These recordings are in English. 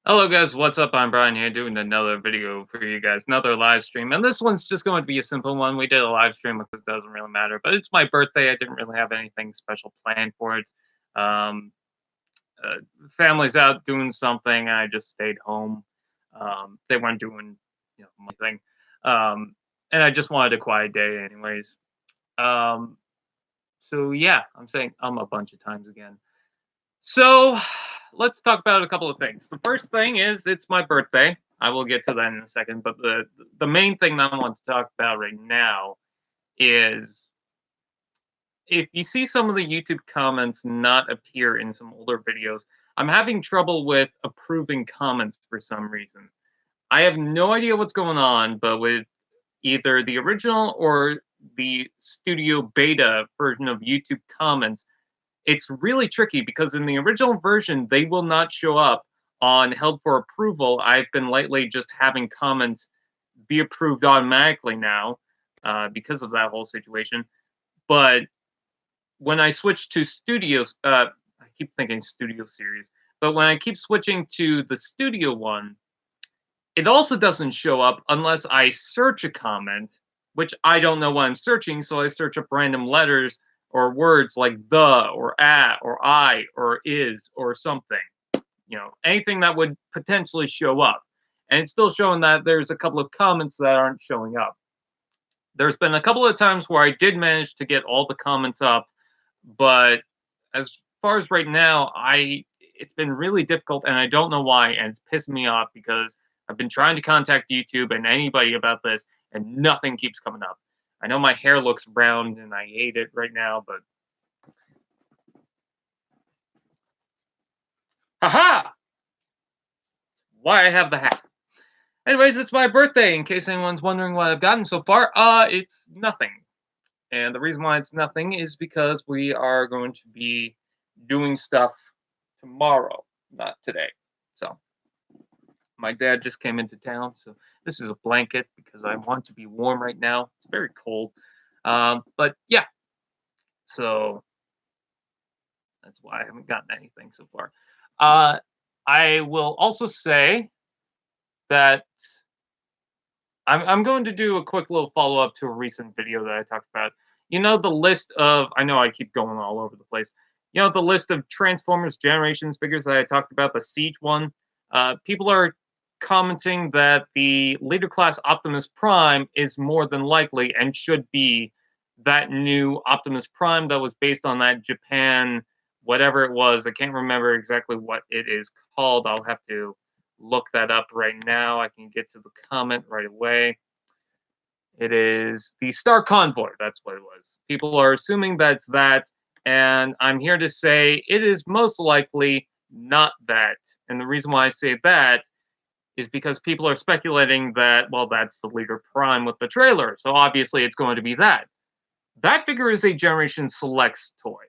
Hello guys, what's up? I'm Brian here doing another video for you guys, another live stream. And this one's just going to be a simple one. We did a live stream because it doesn't really matter, but it's my birthday. I didn't really have anything special planned for it. Um, uh, Family's out doing something, and I just stayed home. They weren't doing, my thing. And I just wanted a quiet day anyways. Um, so yeah, I'm saying a bunch of times again. So let's talk about a couple of things. The first thing is it's my birthday. I will get to that in a second, but the main thing that I want to talk about right now is if you see some of the YouTube comments not appear in some older videos, I'm having trouble with approving comments for some reason. I have no idea what's going on, but with either the original or the studio beta version of YouTube comments, it's really tricky because in the original version, they will not show up on held for approval. I've been lately just having comments be approved automatically now because of that whole situation. But when I switch to studios, I keep thinking studio series, but when I keep switching to the studio one, it also doesn't show up unless I search a comment, which I don't know what I'm searching, so I search up random letters or words like the or at or I or is or something. Anything that would potentially show up. And it's still showing that there's a couple of comments that aren't showing up. There's been a couple of times where I did manage to get all the comments up, but as far as right now, I it's been really difficult and I don't know why, and it's pissing me off because I've been trying to contact YouTube and anybody about this and nothing keeps coming up. I know my hair looks round and I hate it right now, but haha! Why I have the hat. Anyways, it's my birthday, in case anyone's wondering what I've gotten so far. It's nothing. And the reason why it's nothing is because we are going to be doing stuff tomorrow, not today. So my dad just came into town, so this is a blanket because I want to be warm right now. It's very cold. But yeah, so that's why I haven't gotten anything so far. Uh, I will also say that I'm going to do a quick little follow up to a recent video that I talked about. The list of, I know I keep going all over the place. The list of Transformers Generations figures that I talked about, the Siege one. People are commenting that the Leader Class Optimus Prime is more than likely and should be that new Optimus Prime that was based on that Japan, whatever it was. I can't remember exactly what it is called. I'll have to look that up right now. I can get to the comment right away. It is the Star Convoy. That's what it was. People are assuming that's that. And I'm here to say it is most likely not that. And the reason why I say that is because people are speculating that, well, that's the Leader Prime with the trailer. So obviously it's going to be that. That figure is a Generation Selects toy.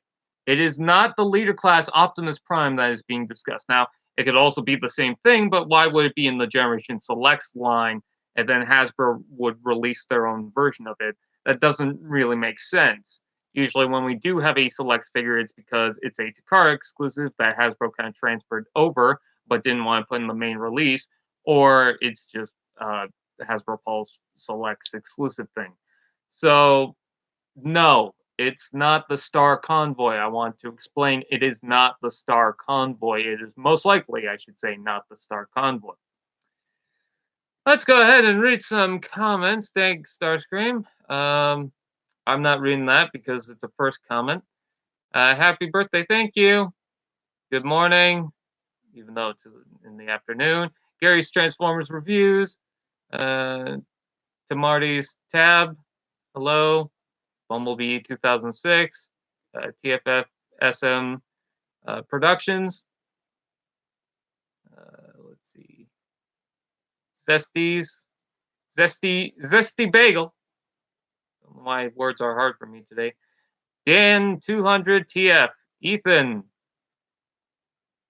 It is not the Leader Class Optimus Prime that is being discussed. Now, it could also be the same thing, but why would it be in the Generation Selects line and then Hasbro would release their own version of it? That doesn't really make sense. Usually, when we do have a Selects figure, it's because it's a Takara exclusive that Hasbro kind of transferred over but didn't want to put in the main release, or it's just Hasbro Pulse Selects exclusive thing. So no, it's not the Star Convoy. I want to explain it is not the Star Convoy. It is most likely, I should say, not the Star Convoy. Let's go ahead and read some comments. Thanks, Starscream. I'm not reading that because it's a first comment. Happy birthday, thank you. Good morning, even though it's in the afternoon. Gary's Transformers reviews. To Marty's tab. Hello. Bumblebee 2006, TFF SM Productions. Let's see. Zesty Bagel. My words are hard for me today. Dan 200 TF, Ethan,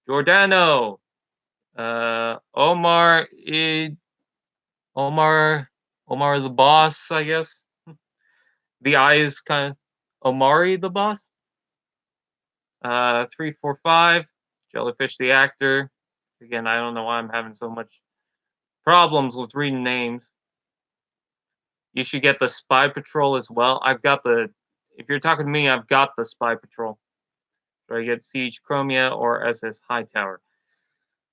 Giordano, Omar, Omar the boss, I guess. The eyes kind of Omari the boss. 345, Jellyfish the actor. Again, I don't know why I'm having so much problems with reading names. You should get the Spy Patrol as well. I've got the. If you're talking to me, I've got the Spy Patrol. Do I get Siege Chromia or SS Hightower?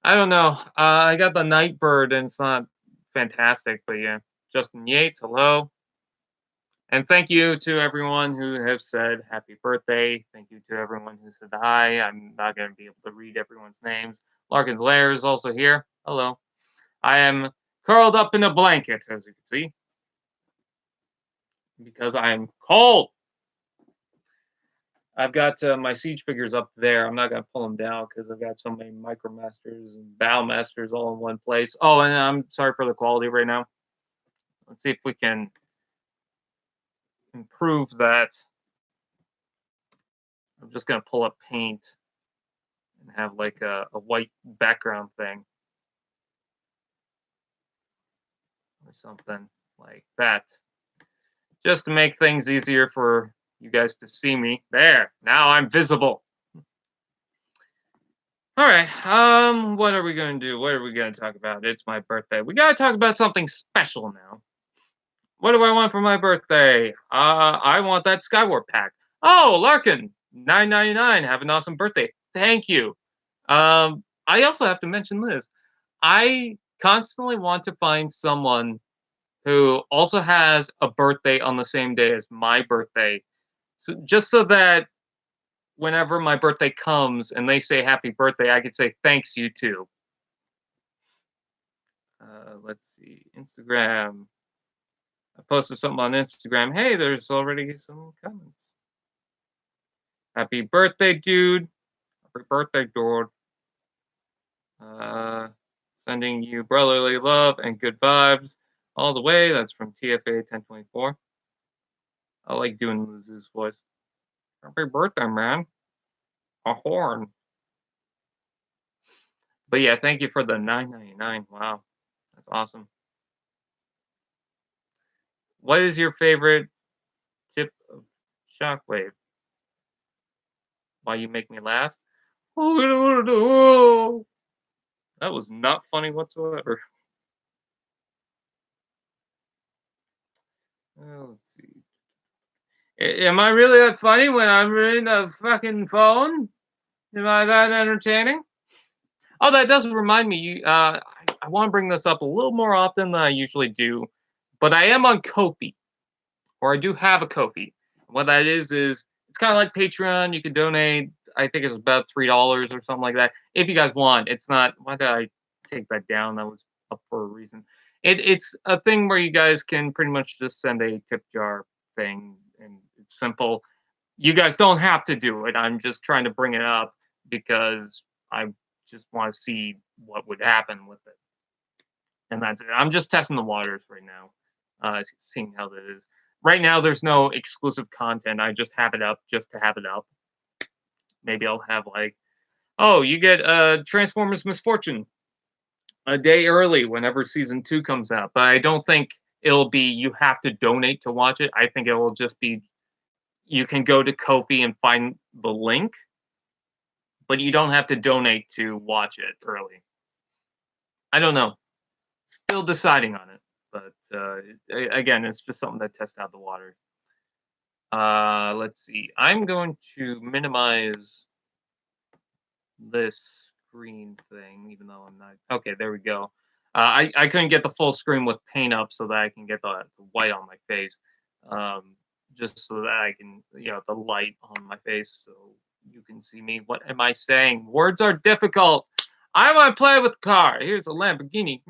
I don't know. I got the Nightbird, and it's not fantastic, but yeah. Justin Yates, hello. And thank you to everyone who has said happy birthday. Thank you to everyone who said hi. I'm not going to be able to read everyone's names. Larkin's Lair is also here. Hello. I am curled up in a blanket, as you can see, because I'm cold. I've got my siege figures up there. I'm not going to pull them down because I've got so many Micromasters and Battle all in one place. Oh, and I'm sorry for the quality right now. Let's see if we can improve that. I'm just going to pull up paint and have like a white background thing or something like that. Just to make things easier for you guys to see me. There, now I'm visible. All right. What are we going to do? What are we going to talk about? It's my birthday. We got to talk about something special now. What do I want for my birthday? I want that Skyward pack. Oh, Larkin, 9.99. Have an awesome birthday. Thank you. I also have to mention this. I constantly want to find someone who also has a birthday on the same day as my birthday, just so that whenever my birthday comes and they say happy birthday, I could say thanks, you too. Let's see, Instagram. I posted something on Instagram. Hey, there's already some comments. Happy birthday, dude. Happy birthday, dude. Uh, Sending you brotherly love and good vibes all the way. That's from TFA 1024. I like doing the Zeus voice. Happy birthday, man. A horn. But yeah, thank you for the 9.99. Wow, that's awesome. What is your favorite tip of Shockwave? Why you make me laugh? That was not funny whatsoever. Let's see. Am I really that funny when I'm reading a fucking phone? Am I that entertaining? Oh, that does remind me. I want to bring this up a little more often than I usually do, but I am on Kofi, or I do have a Kofi. What that is it's kind of like Patreon. You can donate. I think it's about $3 or something like that. If you guys want, it's not. Why did I take that down? That was up for a reason. It's a thing where you guys can pretty much just send a tip jar thing, and it's simple. You guys don't have to do it. I'm just trying to bring it up because I just want to see what would happen with it, and that's it. I'm just testing the waters right now, seeing how that is. Right now, there's no exclusive content. I just have it up just to have it up. Maybe I'll have like, oh, you get Transformers Misfortune a day early whenever season 2 comes out. But I don't think it'll be you have to donate to watch it. I think it will just be you can go to Kofi and find the link, but you don't have to donate to watch it early. I don't know. Still deciding on it, but again, it's just something to test out the water. Let's see. I'm going to minimize this screen thing, even though I'm not. Okay, there we go. I couldn't get the full screen with paint up so that I can get the white on my face. Just so that I can, the light on my face so you can see me. What am I saying? Words are difficult. I want to play with the car. Here's a Lamborghini.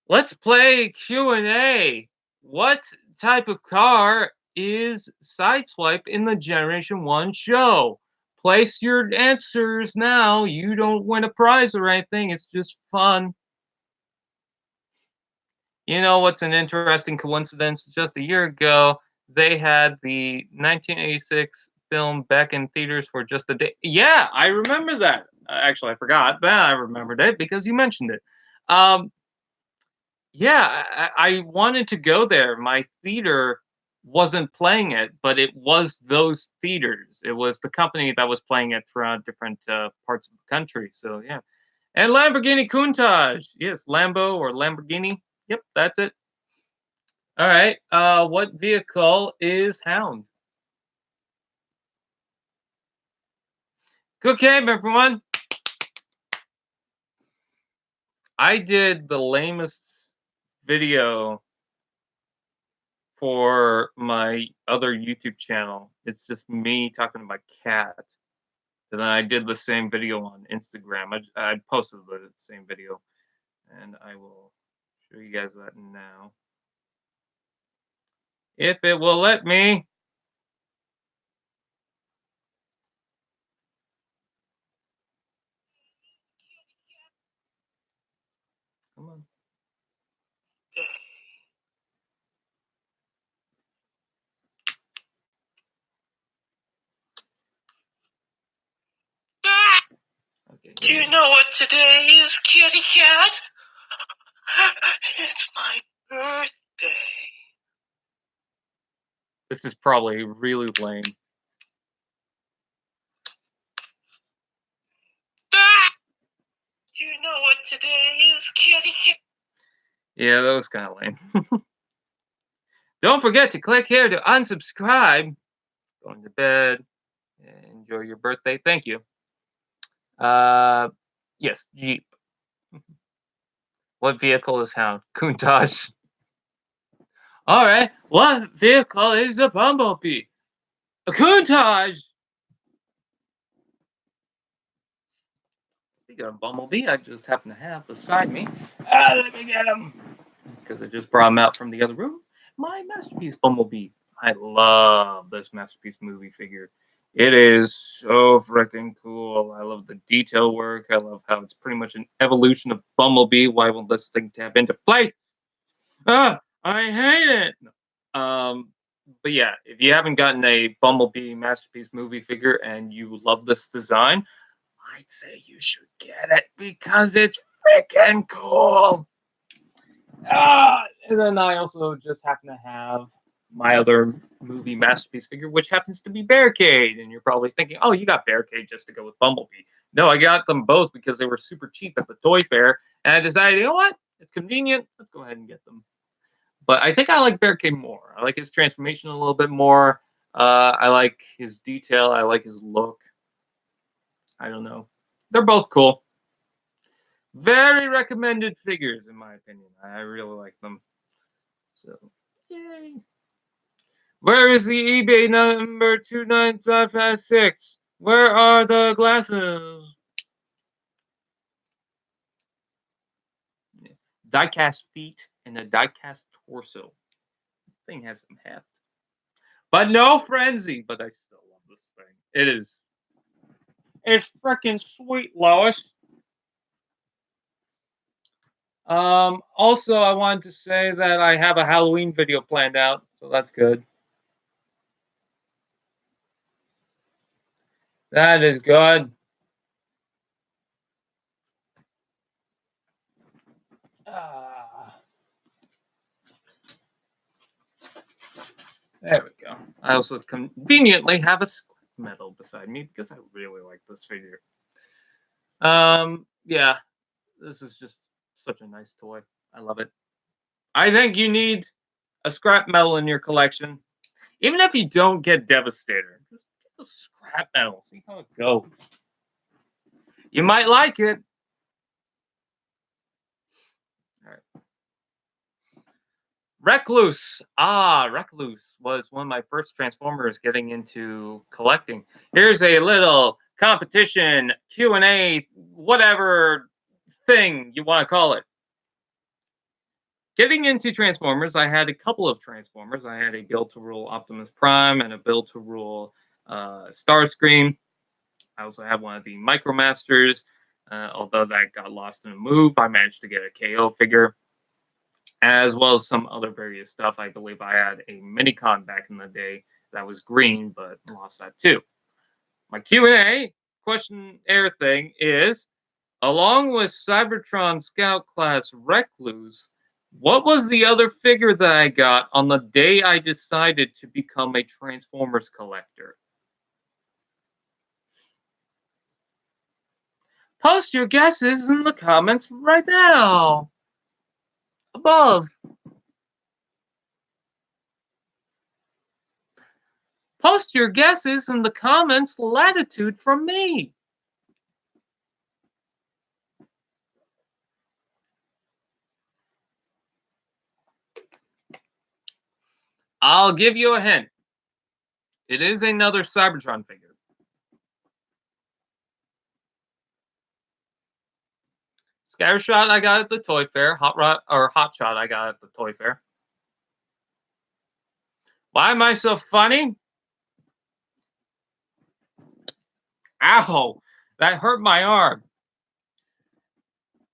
Let's play Q&A. What type of car is Sideswipe in the Generation 1 show? Place your answers now. You don't win a prize or anything. It's just fun. You know what's an interesting coincidence? Just a year ago, they had the 1986 film back in theaters for just a day. Yeah, I remember that. Actually, I forgot, but I remembered it because you mentioned it. Yeah, I wanted to go there. My theater wasn't playing it, but it was those theaters. It was the company that was playing it throughout different parts of the country. So yeah, and Lamborghini Countach. Yes, Lambo or Lamborghini. Yep, that's it. All right. What vehicle is Hound? Good game, everyone. I did the lamest video for my other YouTube channel. It's just me talking to my cat. And then I did the same video on Instagram. I posted the same video, and I will show you guys that now. If it will let me. Come on. Okay. Do you know what today is, kitty cat? It's my birthday. This is probably really lame. Do you know what today is, kitty cat? Yeah, that was kind of lame. Don't forget to click here to unsubscribe. Going to bed. Enjoy your birthday. Thank you. Yes, Jeep. What vehicle is Hound? Countach. All right. What vehicle is a Bumblebee? A Countach. Speaking of Bumblebee, I just happen to have beside me. Let me get him. Because I just brought him out from the other room. My Masterpiece Bumblebee. I love this Masterpiece movie figure. It is so freaking cool. I love the detail work. I love how it's pretty much an evolution of Bumblebee. Why will this thing tap into place? Ah, I hate it. But yeah, if you haven't gotten a Bumblebee Masterpiece movie figure and you love this design, I'd say you should get it because it's freaking cool. And then I also just happen to have my other movie Masterpiece figure, which happens to be Barricade. And you're probably thinking, oh, you got Barricade just to go with Bumblebee. No, I got them both because they were super cheap at the toy fair. And I decided, you know what? It's convenient. Let's go ahead and get them. But I think I like Barricade more. I like his transformation a little bit more. I like his detail. I like his look. I don't know. They're both cool. Very recommended figures, in my opinion. I really like them. So, yay. Where is the eBay number 29556? Where are the glasses? Diecast feet and a diecast torso. This thing has some heft. But no frenzy. But I still love this thing. It is. It's freaking sweet, Lois. Also, I wanted to say that I have a Halloween video planned out, so that's good. That is good. There we go. I also conveniently have a scrap metal beside me because I really like this figure. Yeah, this is just such a nice toy. I love it. I think you need a scrap metal in your collection. Even if you don't get Devastator, just get a scrap metal. See how it goes. You might like it. All right. Recluse. Recluse was one of my first Transformers getting into collecting. Here's a little competition, Q&A, whatever thing you want to call it. Getting into Transformers, I had a couple of Transformers. I had a build to rule Optimus Prime and a build to rule Starscream. I also had one of the Micromasters. Although that got lost in a move, I managed to get a KO figure, as well as some other various stuff. I believe I had a Minicon back in the day that was green, but lost that too. My Q&A questionnaire thing is, along with Cybertron Scout Class Recluse, What was the other figure that I got on the day I decided to become a Transformers collector? Post your guesses in the comments right now. Above. Post your guesses in the comments latitude from me. I'll give you a hint. It is another Cybertron figure. Scattershot I got at the Toy Fair. Hotshot I got at the Toy Fair. Why am I so funny? Ow! That hurt my arm.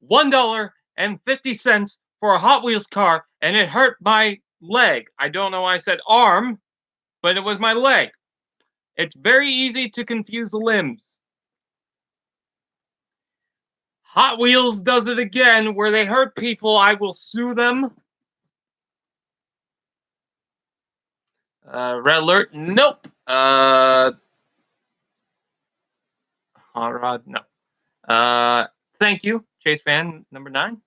$1.50 for a Hot Wheels car, and it hurt my leg. I don't know why I said arm, but it was my leg. It's very easy to confuse the limbs. Hot Wheels does it again, where they hurt people. I will sue them. Red Alert, nope. Hot Rod, no. Thank you, Chase fan number 9.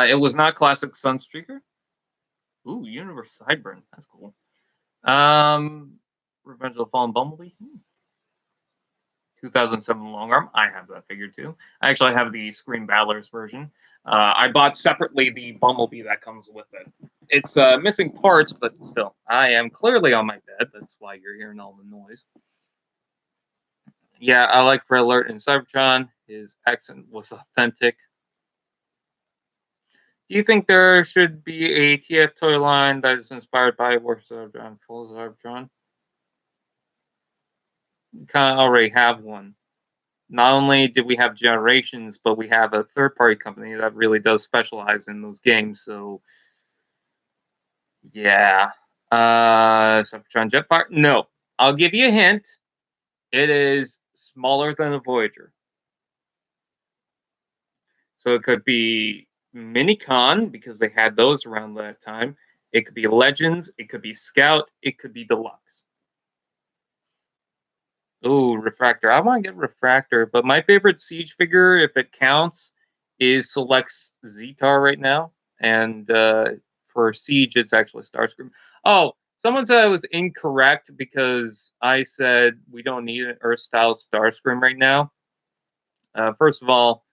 It was not classic Sunstreaker. Ooh, Universe Sideburn, that's cool. Revenge of the Fallen Bumblebee. 2007 Long Arm. I have that figure too. I actually have the Scream Battlers version. I bought separately the Bumblebee that comes with it. It's missing parts, but still, I am clearly on my bed. That's why you're hearing all the noise. Yeah, I like Red Alert and Cybertron. His accent was authentic. Do you think there should be a TF toy line that is inspired by War Cybertron, Full Cybertron? We kind of already have one. Not only did we have Generations, but we have a third-party company that really does specialize in those games. So, yeah. Cybertron Jetfire? No. I'll give you a hint. It is smaller than a Voyager. So it could be Minicon, because they had those around that time. It could be Legends. It could be Scout. It could be Deluxe. Oh, Refractor. I want to get Refractor, but my favorite Siege figure, if it counts, is Select's Zetar right now. And for Siege, it's actually Starscream. Oh, someone said I was incorrect because I said we don't need an Earth-style Starscream right now. First of all,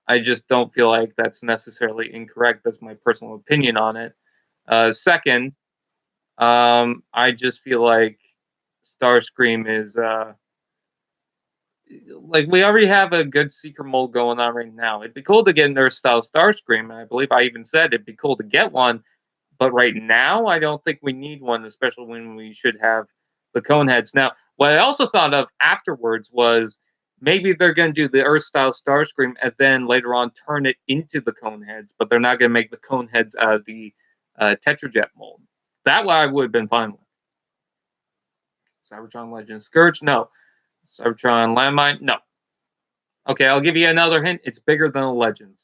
I just don't feel like that's necessarily incorrect. That's my personal opinion on it. Second, I just feel like Starscream is like we already have a good Seeker mold going on right now. It'd be cool to get an Earth style Starscream. I believe I even said it'd be cool to get one, but right now I don't think we need one, especially when we should have the Coneheads. Now, what I also thought of afterwards was maybe they're going to do the Earth style Starscream and then later on turn it into the Coneheads, but they're not going to make the Coneheads out of the Tetrajet mold. That I would have been fine with. Cybertron Legend Scourge, no. Cybertron Landmine, no. Okay, I'll give you another hint. It's bigger than the Legends.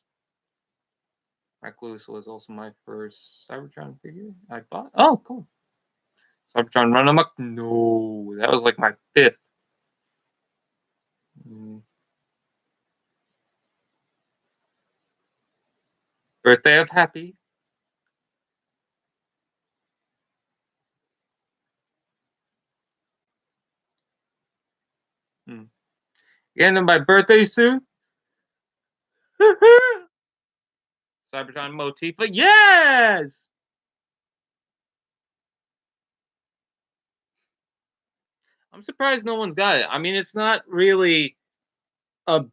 Recluse was also my first Cybertron figure I bought. Oh, cool. Cybertron Run Amok? No, that was like my 5th. Birthday of Happy. Getting my birthday suit. Cybertron Motifa. Yes! I'm surprised no one's got it. I mean, it's not really a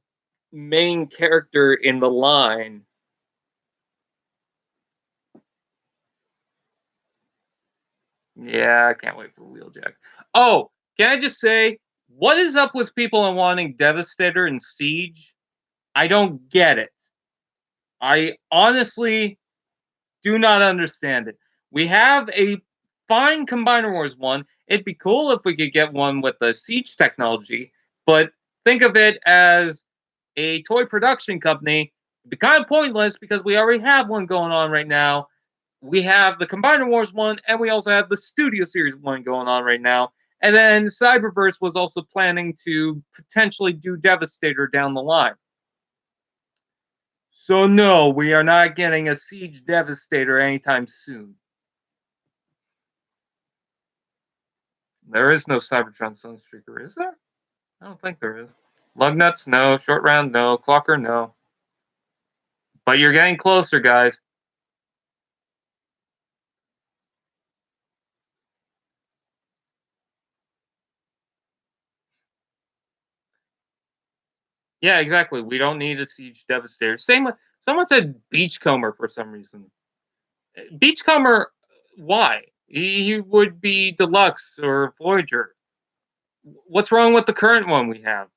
main character in the line. Yeah, I can't wait for Wheeljack. Oh, can I just say, what is up with people wanting Devastator and Siege? I don't get it. I honestly do not understand it. We have a fine Combiner Wars one. It'd be cool if we could get one with the Siege technology, but think of it as a toy production company It'd be kind of pointless because we already have one going on right now. We have the Combiner Wars one, and we also have the Studio Series one going on right now. And then Cyberverse was also planning to potentially do Devastator down the line. So no, we are not getting a Siege Devastator anytime soon. There is no Cybertron Sunstreaker, is there? I don't think there is. Lugnuts, no. Short Round, no. Clocker, no. But you're getting closer, guys. Yeah, exactly. We don't need a Siege Devastator. Same with someone said Beachcomber for some reason. Beachcomber, why? He would be Deluxe or Voyager. What's wrong with the current one we have?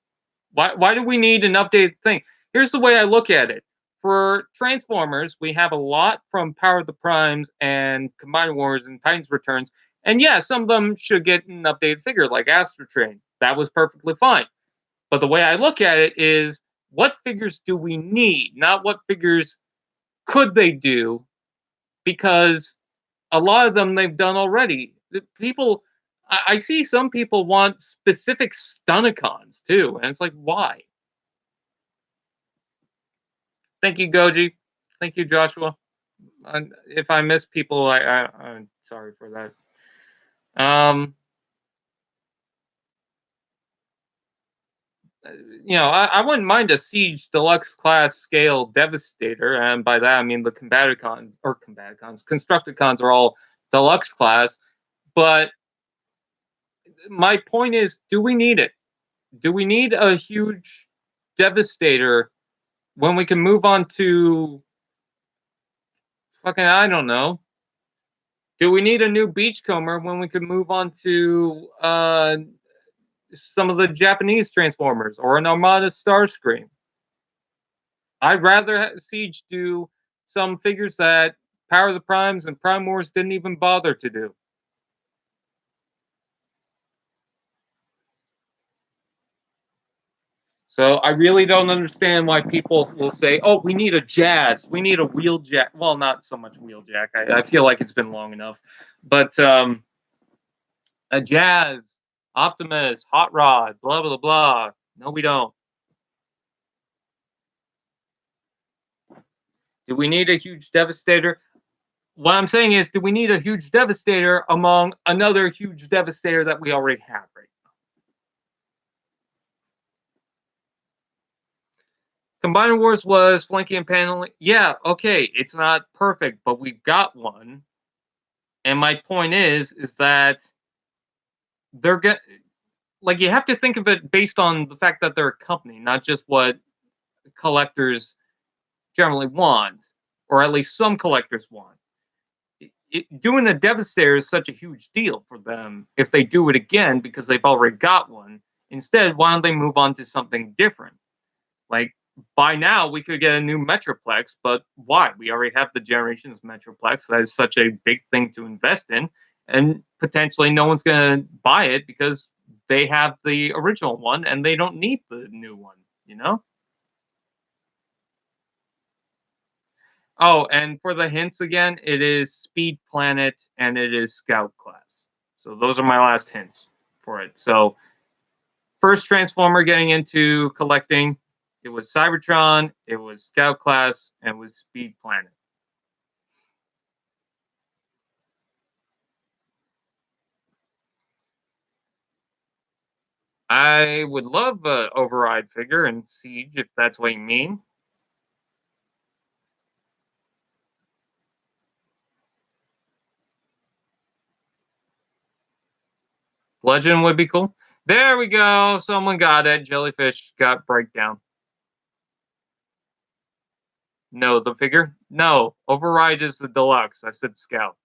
Why do we need an updated thing? Here's the way I look at it. For Transformers, we have a lot from Power of the Primes and Combiner Wars and Titans Returns. And yeah, some of them should get an updated figure like Astro Train. That was perfectly fine. But the way I look at it is what figures do we need, not what figures could they do, because a lot of them they've done already. People, I see some people want specific Stunicons too, and it's like, why? Thank you, Goji. Thank you, Joshua. If I miss people, I'm sorry for that. I wouldn't mind a Siege Deluxe class scale Devastator, and by that I mean the Constructicons are all Deluxe class. But my point is, do we need it? Do we need a huge Devastator when we can move on to fucking, I don't know. Do we need a new Beachcomber when we can move on to some of the Japanese Transformers or an Armada Starscream? I'd rather Siege do some figures that Power of the Primes and Prime Wars didn't even bother to do. So I really don't understand why people will say, "Oh, we need a Jazz, we need a Wheeljack." Well, not so much Wheeljack. I feel like it's been long enough, but a Jazz, Optimus, Hot Rod, blah blah blah. No, we don't. Do we need a huge Devastator? What I'm saying is, do we need a huge Devastator among another huge Devastator that we already have right now? Combiner Wars was flanking and paneling. Yeah, okay, it's not perfect, but we've got one. And my point is that they're get like you have to think of it based on the fact that they're a company, not just what collectors generally want, or at least some collectors want. Doing a Devastator is such a huge deal for them if they do it again because they've already got one. Instead, why don't they move on to something different? Like by now, we could get a new Metroplex, but why? We already have the Generations Metroplex. That is such a big thing to invest in, and potentially no one's going to buy it because they have the original one and they don't need the new one. You know? Oh, and for the hints again, it is Speed Planet and it is Scout class. So those are my last hints for it. So first Transformer getting into collecting, it was Cybertron, it was Scout class, and it was Speed Planet. I would love a Override figure in Siege if that's what you mean. Legend would be cool. There we go. Someone got it. Jellyfish got breakdown. No, the figure? No. Override is the deluxe. I said Scout.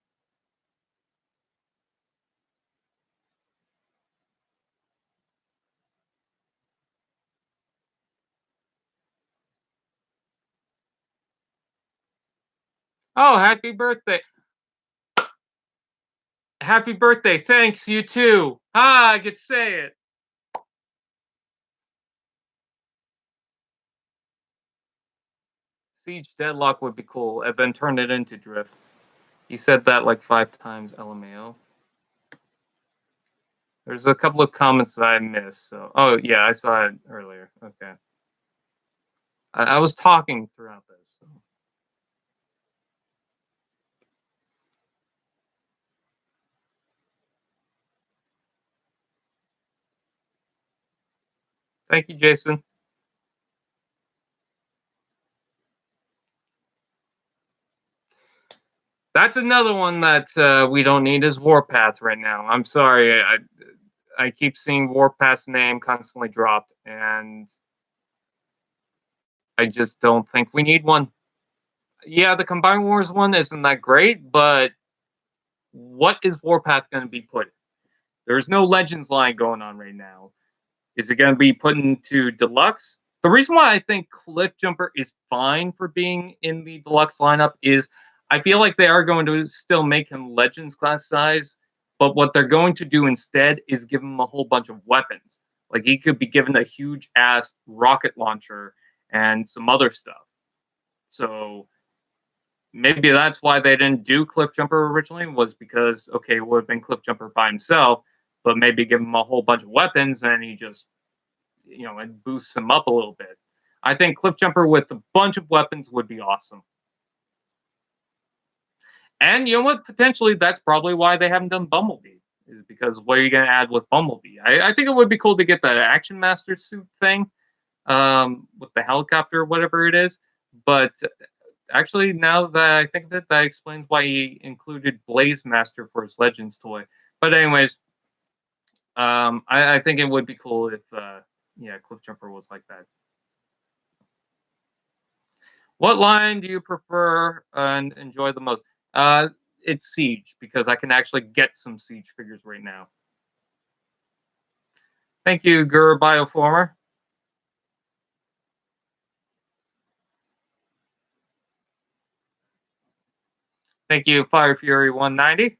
Oh, happy birthday. Happy birthday. Thanks, you too. Ah, I could say it. Siege Deadlock would be cool, and then turn it into Drift. He said that like 5 times, LMAO. There's a couple of comments that I missed. So, oh yeah, I saw it earlier. Okay, I was talking throughout this. So. Thank you, Jason. That's another one that we don't need is Warpath right now. I'm sorry, I keep seeing Warpath's name constantly dropped, and I just don't think we need one. Yeah, the Combined Wars one isn't that great, but what is Warpath going to be put? There's no Legends line going on right now. Is it going to be put into Deluxe? The reason why I think Cliff Jumper is fine for being in the Deluxe lineup is I feel like they are going to still make him Legends class size, but what they're going to do instead is give him a whole bunch of weapons. Like he could be given a huge ass rocket launcher and some other stuff. So maybe that's why they didn't do Cliff Jumper originally, was because okay, it would have been Cliff Jumper by himself, but maybe give him a whole bunch of weapons and he just it boosts him up a little bit. I think Cliff Jumper with a bunch of weapons would be awesome. And you know what? Potentially that's probably why they haven't done Bumblebee. Is because what are you going to add with Bumblebee? I think it would be cool to get the Action Master suit thing with the helicopter or whatever it is. But actually, now that I think of it, that explains why he included Blaze Master for his Legends toy. But anyways, I think it would be cool if Cliff Jumper was like that. What line do you prefer and enjoy the most? It's Siege because I can actually get some Siege figures right now. Thank you, Gur Bioformer. Thank you, Fire Fury 190.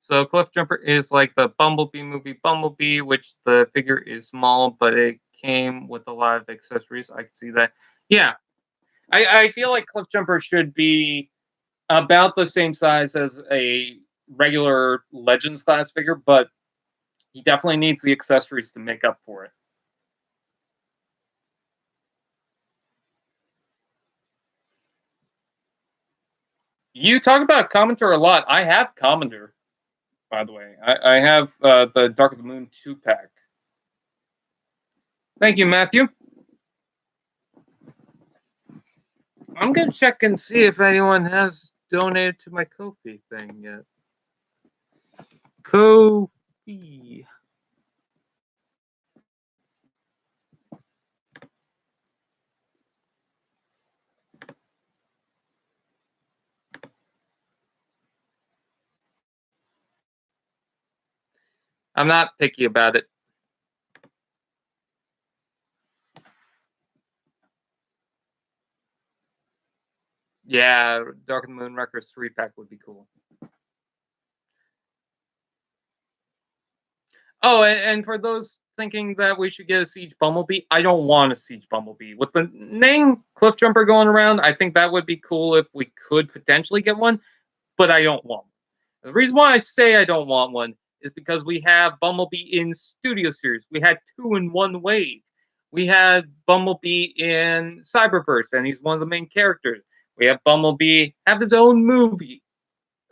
So Cliff Jumper is like the Bumblebee movie Bumblebee, which the figure is small, but it came with a lot of accessories. I can see that. Yeah, I feel like Cliff Jumper should be about the same size as a regular Legends class figure, but he definitely needs the accessories to make up for it. You talk about Commenter a lot. I have Commenter, by the way. I have the Dark of the Moon 2-pack. Thank you, Matthew. I'm going to check and see if anyone has donated to my Ko-fi thing yet. Ko-fi. I'm not picky about it. Yeah, Dark of the Moon Records 3-pack would be cool. Oh, and for those thinking that we should get a Siege Bumblebee, I don't want a Siege Bumblebee. With the name Cliff Jumper going around, I think that would be cool if we could potentially get one, but I don't want one. The reason why I say I don't want one is because we have Bumblebee in Studio Series. We had 2 in one wave. We had Bumblebee in Cyberverse, and he's one of the main characters. We have Bumblebee have his own movie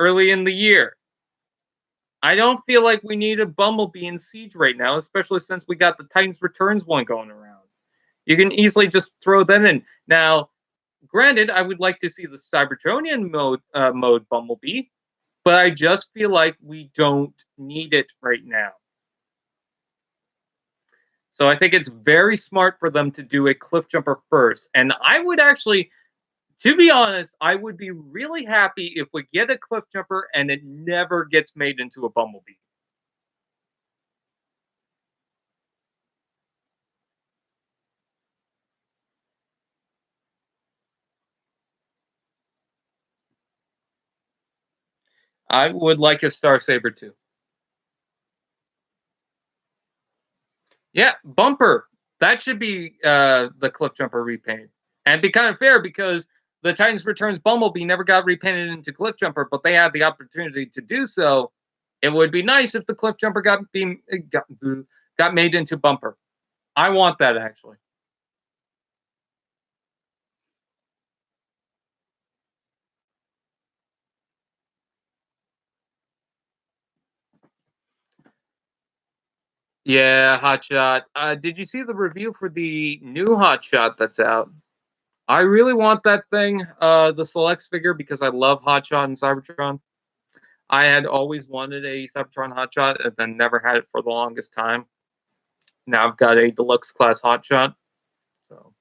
early in the year. I don't feel like we need a Bumblebee in Siege right now, especially since we got the Titans Returns one going around. You can easily just throw that in. Now, granted, I would like to see the Cybertronian mode Bumblebee, but I just feel like we don't need it right now. So I think it's very smart for them to do a Cliff Jumper first. And I would actually, to be honest, I would be really happy if we get a Cliff Jumper and it never gets made into a Bumblebee. I would like a Star Saber too. Yeah, Bumper. That should be the Cliff Jumper repaint. And it'd be kind of fair because the Titans Returns Bumblebee never got repainted into Cliffjumper, but they had the opportunity to do so. It would be nice if the Cliffjumper got made into Bumper. I want that actually. Yeah, Hotshot. Did you see the review for the new Hotshot that's out? I really want that thing, the Selects figure, because I love Hotshot and Cybertron. I had always wanted a Cybertron Hotshot and then never had it for the longest time. Now I've got a deluxe class Hotshot. So,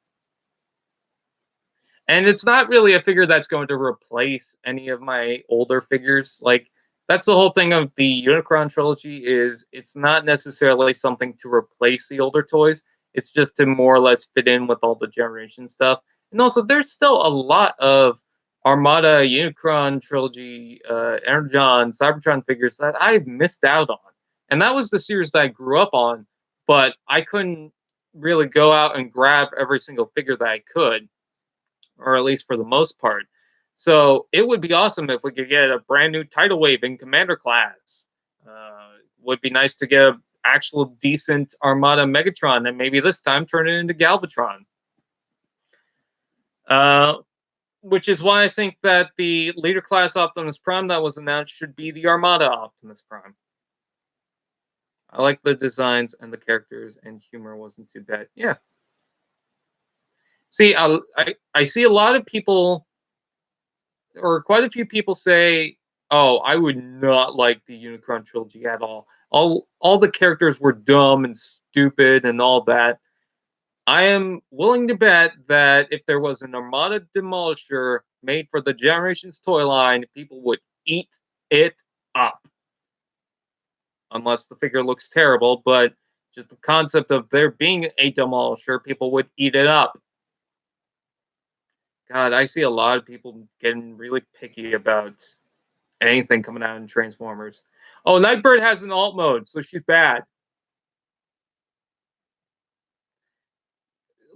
and it's not really a figure that's going to replace any of my older figures. Like that's the whole thing of the Unicron trilogy is it's not necessarily something to replace the older toys. It's just to more or less fit in with all the generation stuff. And also, there's still a lot of Armada, Unicron trilogy, Energon, Cybertron figures that I've missed out on. And that was the series that I grew up on, but I couldn't really go out and grab every single figure that I could, or at least for the most part. So it would be awesome if we could get a brand new tidal wave in Commander class. Would be nice to get an actual decent Armada Megatron and maybe this time turn it into Galvatron. Uh, which is why I think that the leader class Optimus Prime that was announced should be the Armada Optimus Prime. I like the designs and the characters, and humor wasn't too bad. Yeah. See, I see a lot of people, or quite a few people say, "Oh, I would not like the Unicron trilogy at all. All the characters were dumb and stupid and all that." I am willing to bet that if there was an Armada Demolisher made for the Generations toy line, people would eat it up. Unless the figure looks terrible, but just the concept of there being a Demolisher, people would eat it up. God, I see a lot of people getting really picky about anything coming out in Transformers. Oh, Nightbird has an alt mode, so she's bad.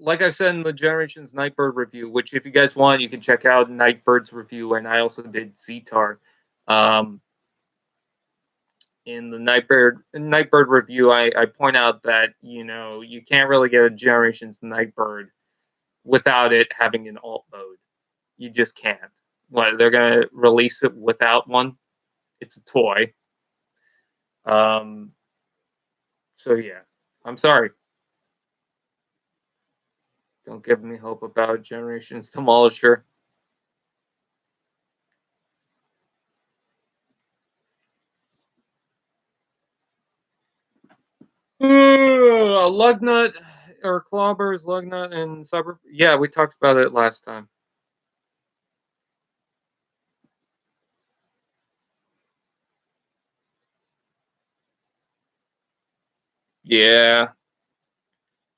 Like I said in the Generations Nightbird review, which if you guys want, you can check out Nightbird's review, and I also did Zetar. In the Nightbird review, I point out that you can't really get a Generations Nightbird without it having an alt mode. You just can't. What, they're gonna release it without one? It's a toy. Um, so yeah, I'm sorry. Don't give me hope about Generations Demolisher. Lugnut or Clobbers, Lugnut, and Cyber. Yeah, we talked about it last time. Yeah,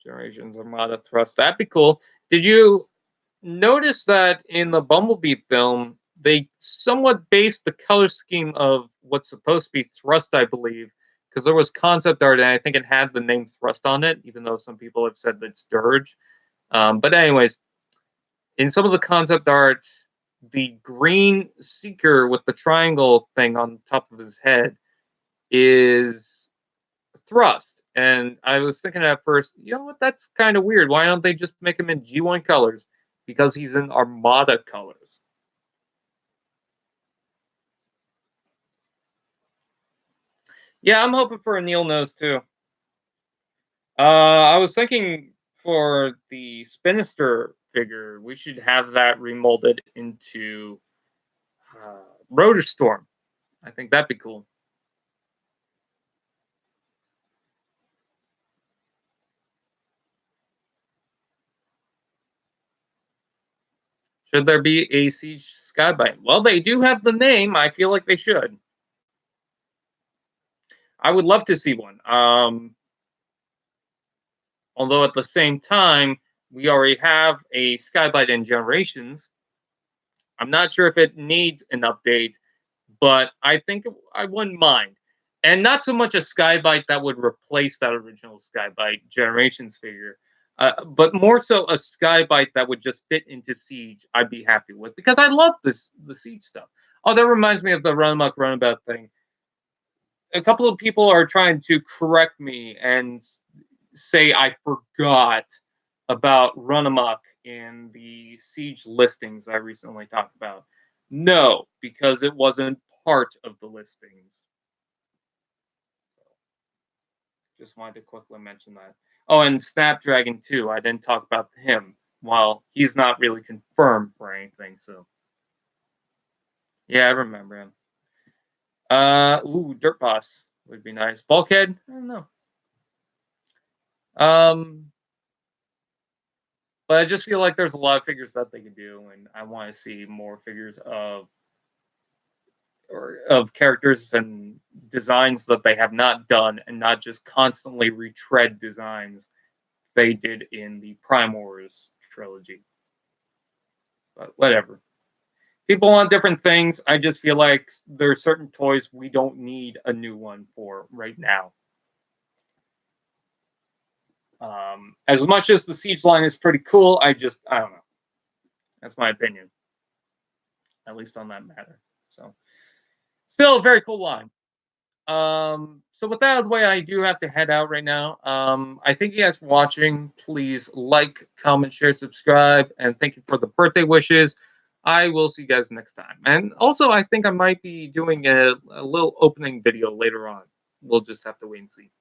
Generations Armada Thrust. That'd be cool. Did you notice that in the Bumblebee film, they somewhat based the color scheme of what's supposed to be Thrust, I believe, because there was concept art and I think it had the name Thrust on it, even though some people have said that it's Dirge. But anyways, in some of the concept art, the green Seeker with the triangle thing on top of his head is Thrust. And I was thinking at first, you know what, that's kind of weird. Why don't they just make him in G1 colors? Because he's in Armada colors. Yeah, I'm hoping for a Neil nose too. I was thinking for the Spinister figure, we should have that remolded into Rotor Storm. I think that'd be cool. Should there be a Siege Skybite? Well, they do have the name. I feel like they should. I would love to see one. Although at the same time, we already have a Skybite in Generations. I'm not sure if it needs an update, but I think I wouldn't mind. And not so much a Skybite that would replace that original Skybite Generations figure, But more so a Skybite that would just fit into Siege, I'd be happy with because I love the Siege stuff. Oh, that reminds me of the Run Amok Runabout thing. A couple of people are trying to correct me and say I forgot about Run Amok in the Siege listings I recently talked about. No, because it wasn't part of the listings. Just wanted to quickly mention that. Oh, and Snapdragon too. I didn't talk about him. Well, he's not really confirmed for anything, so yeah, I remember him. Dirt Boss would be nice. Bulkhead, I don't know. Um, but I just feel like there's a lot of figures that they could do, and I want to see more figures of characters and designs that they have not done, and not just constantly retread designs they did in the Prime Wars trilogy. But whatever. People want different things. I just feel like there are certain toys we don't need a new one for right now. As much as the Siege line is pretty cool, I don't know. That's my opinion, at least on that matter. So, still a very cool line. So with that out of the way, I do have to head out right now. I thank you guys for watching. Please like, comment, share, subscribe, and thank you for the birthday wishes. I will see you guys next time. And also, I think I might be doing a little opening video later on. We'll just have to wait and see.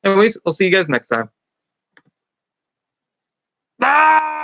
Anyways, I'll see you guys next time. Ah!